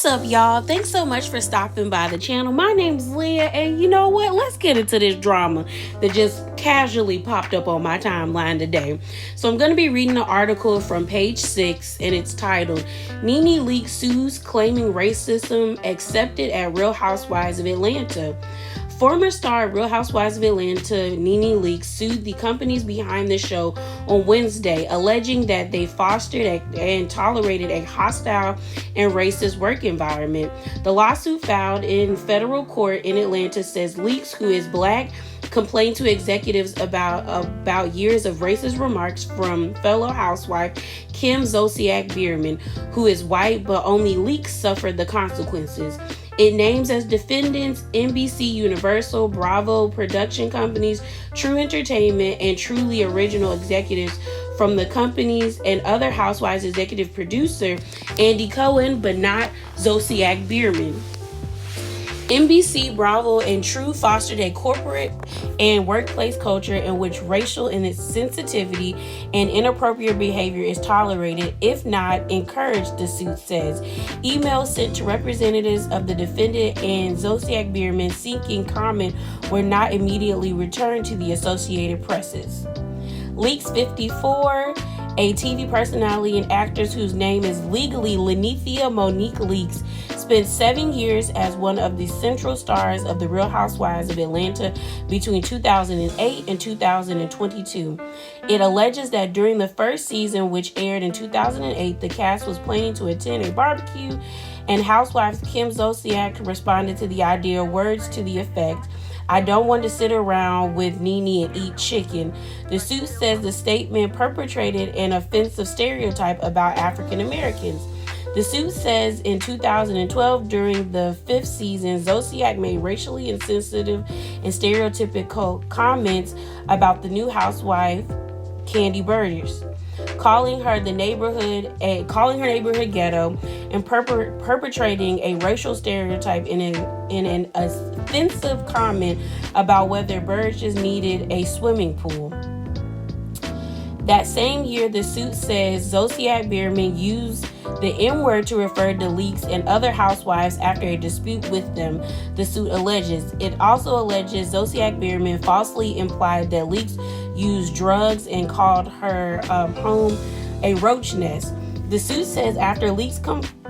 up, y'all? Thanks so much for stopping by the channel. My name's Leah, and you know what? Let's get into this drama that just casually popped up on my timeline today. So I'm going to be reading an article from page 6, and it's titled, NeNe Leakes Sues Claiming Racism Accepted at Real Housewives of Atlanta. Former star of Real Housewives of Atlanta, NeNe Leakes, sued the companies behind the show on Wednesday, alleging that they fostered and tolerated a hostile and racist work environment. The lawsuit filed in federal court in Atlanta says Leakes, who is black, complained to executives about years of racist remarks from fellow housewife Kim Zolciak Biermann, who is white, but only Leakes suffered the consequences. It names as defendants NBC Universal, Bravo production companies, True Entertainment, and Truly Original executives from the companies, and other Housewives executive producer Andy Cohen, but not Zolciak Biermann. NBC, Bravo, and True fostered a corporate and workplace culture in which racial insensitivity and inappropriate behavior is tolerated, if not encouraged, the suit says. Emails sent to representatives of the defendant and Zolciak Biermann seeking comment were not immediately returned to the Associated Presses. Leakes 54, a TV personality and actress whose name is legally Lenethea Monique Leakes, spent 7 years as one of the central stars of the Real Housewives of Atlanta between 2008 and 2022. It alleges that during the first season, which aired in 2008, the cast was planning to attend a barbecue, and housewife Kim Zolciak responded to the idea, words to the effect, "I don't want to sit around with NeNe and eat chicken." The suit says the statement perpetrated an offensive stereotype about African Americans. The suit says in 2012, during the 5th season, Zolciak made racially insensitive and stereotypical comments about the new housewife, Kandi Burruss, calling her neighborhood ghetto, and perpetrating a racial stereotype in an offensive comment about whether Burruss needed a swimming pool. That same year, the suit says Zolciak Biermann used the N-word to refer to Leakes and other housewives after a dispute with them, the suit alleges. It also alleges Zolciak Biermann falsely implied that Leakes used drugs and called her home a roach nest. The suit says after Leakes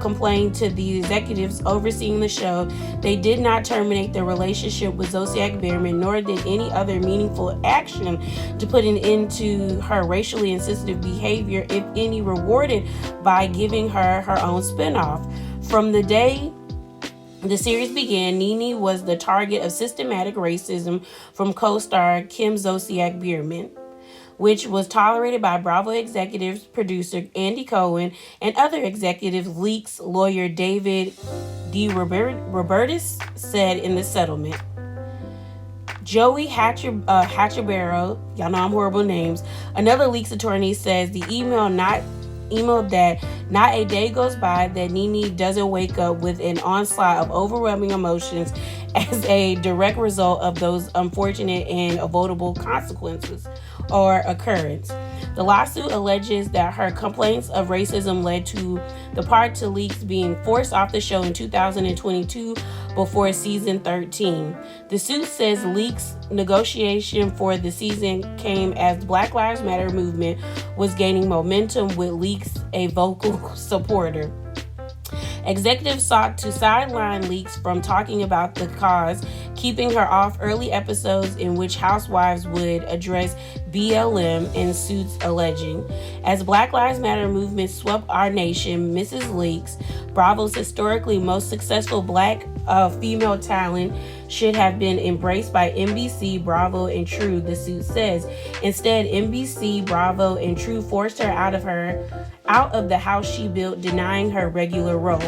complained to the executives overseeing the show, they did not terminate their relationship with Zolciak Biermann, nor did any other meaningful action to put an end to her racially insensitive behavior, if any, rewarded by giving her her own spinoff. From the day the series began, NeNe was the target of systematic racism from co-star Kim Zolciak Biermann, which was tolerated by Bravo executive producer Andy Cohen and other executives. Leakes lawyer David D. Robertis said in the settlement. Joey Hatcherbarrow, y'all know I'm horrible names, another Leakes attorney, says the email that not a day goes by that NeNe doesn't wake up with an onslaught of overwhelming emotions as a direct result of those unfortunate and avoidable consequences or occurrence. The lawsuit alleges that her complaints of racism led to Leakes being forced off the show in 2022 before season 13. The suit says Leakes' negotiation for the season came as the Black Lives Matter movement was gaining momentum, with Leakes a vocal supporter. Executives sought to sideline Leakes from talking about the cause, keeping her off early episodes in which housewives would address BLM in suits alleging. As Black Lives Matter movement swept our nation, Mrs. Leakes, Bravo's historically most successful black female talent, should have been embraced by NBC, Bravo, and True, the suit says. Instead, NBC, Bravo, and True forced her out of the house she built, denying her regular role.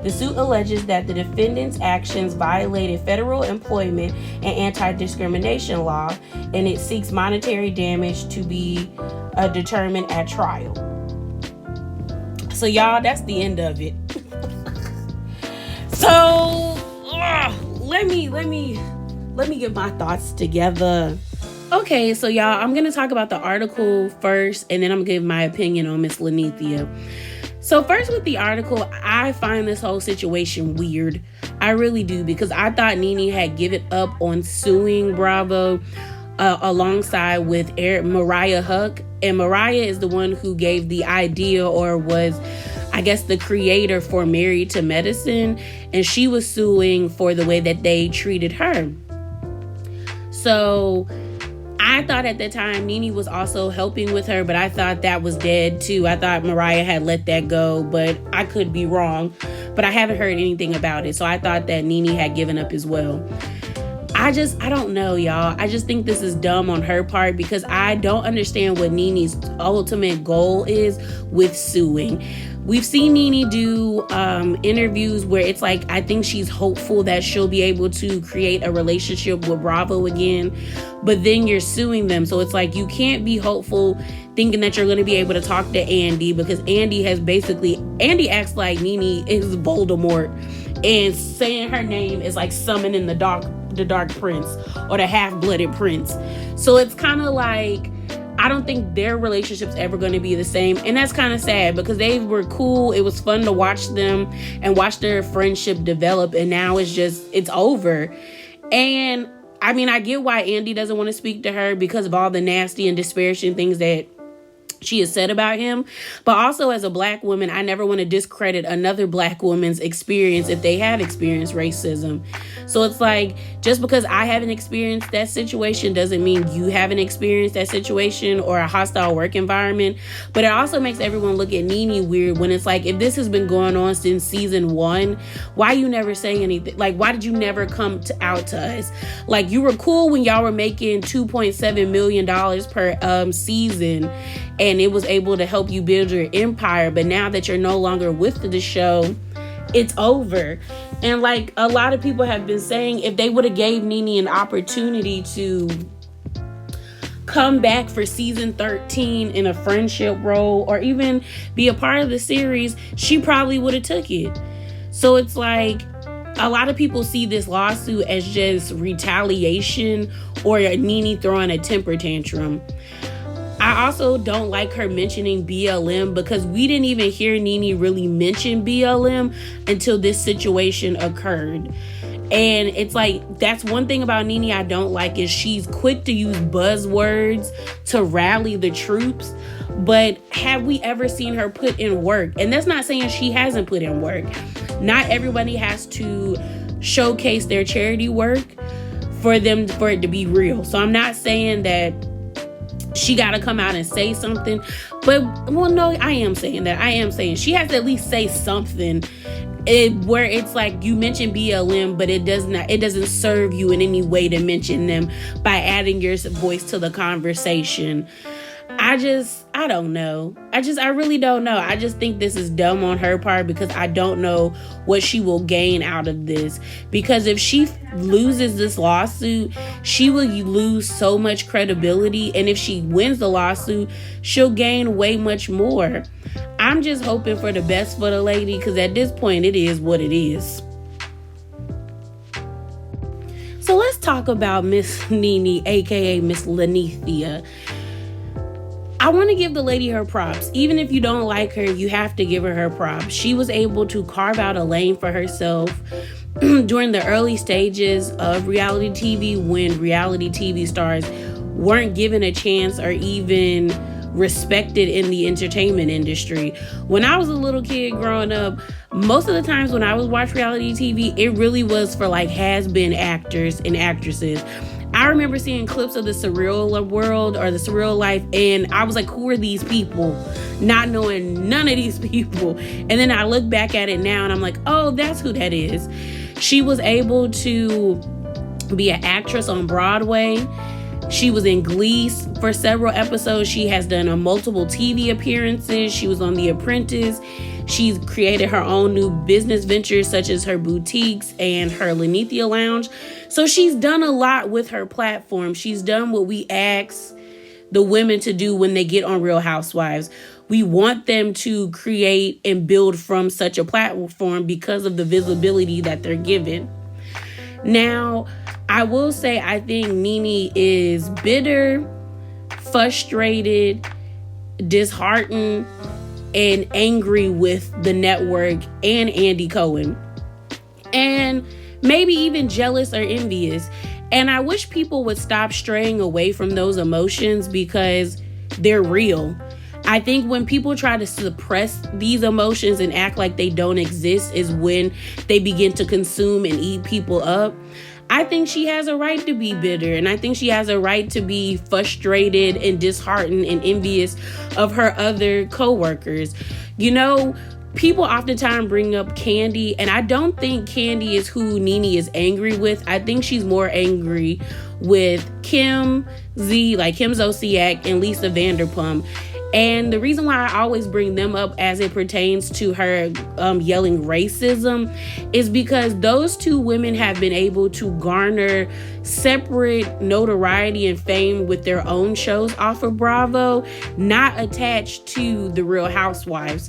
The suit alleges that the defendant's actions violated federal employment and anti-discrimination law, and it seeks monetary damage to be determined at trial. So, y'all, that's the end of it. So, let me get my thoughts together. Okay, so y'all, I'm gonna talk about the article first, and then I'm gonna give my opinion on Miss Lenethea. So first with the article, I find this whole situation weird. I really do, because I thought NeNe had given up on suing Bravo alongside with Mariah Huq. And Mariah is the one who gave the idea, or was, I guess, the creator for Married to Medicine. And she was suing for the way that they treated her. So I thought at the time NeNe was also helping with her, but I thought that was dead too. I thought Mariah had let that go, but I could be wrong. But I haven't heard anything about it. So I thought that NeNe had given up as well. I don't know, y'all. I just think this is dumb on her part, because I don't understand what NeNe's ultimate goal is with suing. We've seen NeNe do interviews where it's like, I think she's hopeful that she'll be able to create a relationship with Bravo again, but then you're suing them. So it's like, you can't be hopeful thinking that you're going to be able to talk to Andy, because Andy acts like NeNe is Voldemort, and saying her name is like summoning the dark prince or the half-blooded prince. So it's kind of like, I don't think their relationship's ever going to be the same. And that's kind of sad, because they were cool. It was fun to watch them and watch their friendship develop. And now it's over. And I mean, I get why Andy doesn't want to speak to her, because of all the nasty and disparaging things that she has said about him. But also, as a Black woman, I never want to discredit another Black woman's experience if they have experienced racism. So it's like, just because I haven't experienced that situation doesn't mean you haven't experienced that situation or a hostile work environment. But it also makes everyone look at NeNe weird, when it's like, if this has been going on since season 1, why you never say anything? Like, why did you never come out to us? Like, you were cool when y'all were making $2.7 million per season, and it was able to help you build your empire. But now that you're no longer with the show, it's over. And like a lot of people have been saying, if they would have gave NeNe an opportunity to come back for season 13 in a friendship role, or even be a part of the series, she probably would have took it. So it's like, a lot of people see this lawsuit as just retaliation, or NeNe throwing a temper tantrum. I also don't like her mentioning BLM, because we didn't even hear NeNe really mention BLM until this situation occurred. And it's like, that's one thing about NeNe I don't like, is she's quick to use buzzwords to rally the troops. But have we ever seen her put in work? And that's not saying she hasn't put in work. Not everybody has to showcase their charity work for it to be real. So I'm not saying that she got to come out and say something. But, well, no, I am saying that. I am saying she has to at least say something where it's like, you mention BLM, but it doesn't serve you in any way to mention them by adding your voice to the conversation. I don't know. I really don't know. I just think this is dumb on her part, because I don't know what she will gain out of this. Because if she loses this lawsuit, she will lose so much credibility. And if she wins the lawsuit, she'll gain way much more. I'm just hoping for the best for the lady, because at this point, it is what it is. So let's talk about Miss NeNe, aka Miss Lenethea. I want to give the lady her props. Even if you don't like her, you have to give her props. She was able to carve out a lane for herself during the early stages of reality TV, when reality TV stars weren't given a chance or even respected in the entertainment industry. When I was a little kid growing up, most of the times when I was watching reality TV, it really was for like has-been actors and actresses. I remember seeing clips of the Surreal World or the Surreal Life, and I was like, who are these people? Not knowing none of these people. And then I look back at it now and I'm like, oh, that's who that is. She was able to be an actress on Broadway. She was in Glee for several episodes. She has done multiple TV appearances. She was on The Apprentice. She's created her own new business ventures, such as her boutiques and her Lenethea Lounge. So she's done a lot with her platform. She's done what we ask the women to do when they get on Real Housewives. We want them to create and build from such a platform because of the visibility that they're given. Now, I will say, I think NeNe is bitter, frustrated, disheartened, and angry with the network and Andy Cohen, and maybe even jealous or envious. And I wish people would stop straying away from those emotions because they're real. I think when people try to suppress these emotions and act like they don't exist is when they begin to consume and eat people up. I think she has a right to be bitter, and I think she has a right to be frustrated and disheartened and envious of her other coworkers. You know, people oftentimes bring up Kandi, and I don't think Kandi is who NeNe is angry with. I think she's more angry with Kim Zolciak and Lisa Vanderpump. And the reason why I always bring them up as it pertains to her yelling racism is because those two women have been able to garner separate notoriety and fame with their own shows off of Bravo, not attached to the Real Housewives.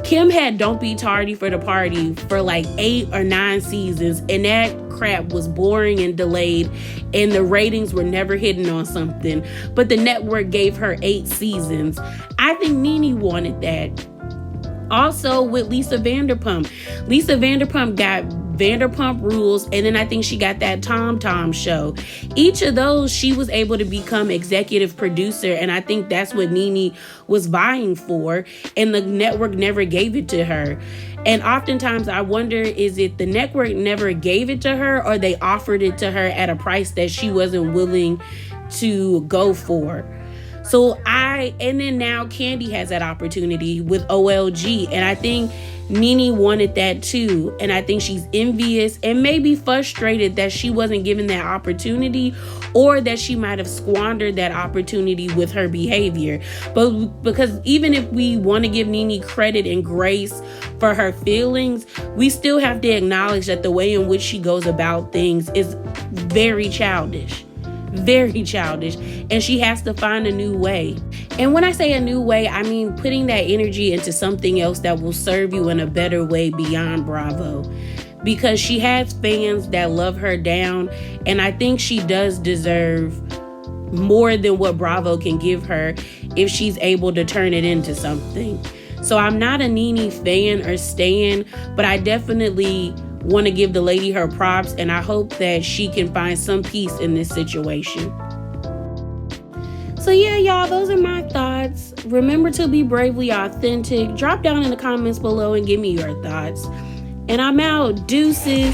Kim had Don't Be Tardy for the Party for like 8 or 9 seasons, and that crap was boring and delayed, and the ratings were never hitting on something. But the network gave her 8 seasons. I think NeNe wanted that. Also with Lisa Vanderpump. Lisa Vanderpump got Vanderpump Rules, and then I think she got that Tom Tom show. Each of those, she was able to become executive producer, and I think that's what NeNe was vying for, and the network never gave it to her. And oftentimes I wonder, is it the network never gave it to her, or they offered it to her at a price that she wasn't willing to go for? And then now Kandi has that opportunity with OLG, and I think NeNe wanted that too, and I think she's envious and maybe frustrated that she wasn't given that opportunity, or that she might have squandered that opportunity with her behavior. But because even if we want to give NeNe credit and grace for her feelings, we still have to acknowledge that the way in which she goes about things is very childish. Very childish, and she has to find a new way. And when I say a new way, I mean putting that energy into something else that will serve you in a better way beyond Bravo, because she has fans that love her down, and I think she does deserve more than what Bravo can give her if she's able to turn it into something. So I'm not a NeNe fan or stan, but I definitely want to give the lady her props, and I hope that she can find some peace in this situation. So yeah, y'all, those are my thoughts. Remember to be bravely authentic. Drop down in the comments below and give me your thoughts. And I'm out. Deuces.